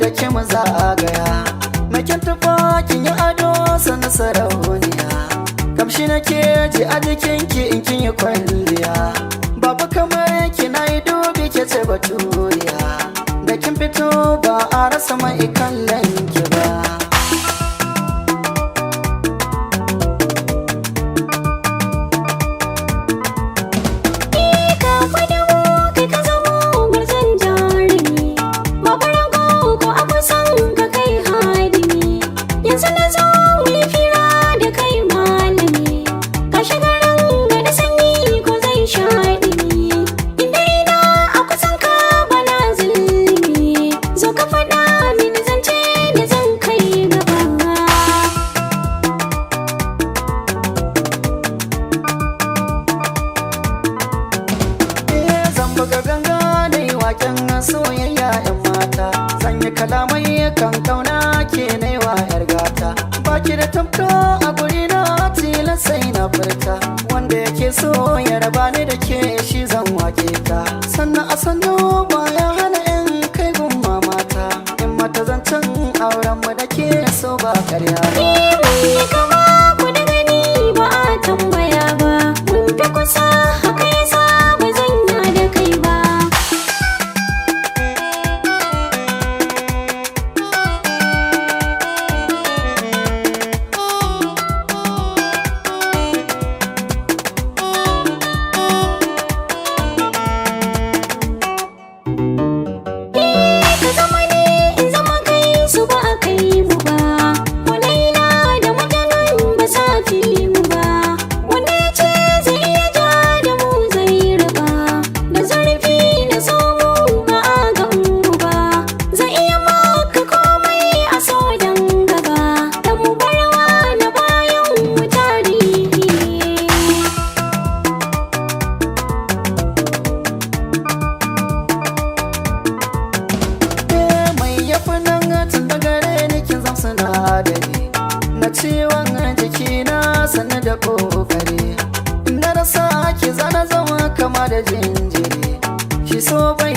da ke maza gaya. Makin tufa kin yi ado sana sarauniya. Kamshi nake ji a jikinki in kin yi kwalliya. Babu kamar ki na yi dubi ke ce baturiya. Da kin fito ba a rasa mai kallon ki ba. Buga ganga da yi waken soyayya 'yan mata. Sanya kalamai kan kauna ke naiwa 'yar gata. Baki da tamto a guri na tilas sai na furta. Wanda yake so ya raba ni da ke shi zan wake ta. Sannan a sannu baya hana 'yan kai gumma mata. In mata zancen auren mu da ke so ba karya ba. Kama ku da gani ba a tambaya ba. Mun fi kusa haka yasa ba zan da kai ba. Ka zama ne in zama kai su ba a kai mu ba. Walaila da mutanen ba sa fi mu ba. Wanda ya ce zai iya ja da mu zai raba. Da zurfi na so mu ba a gan mu ba. Zai iya maka komai a so dan gaba. Da mu barwa na bayan mu tarihi. Mai yafi nan tun da gare ni kin zam sinadari na ciwon jiki na sani da kokari. Na rasa ki zana zama kama da jinjiri. Shi so bai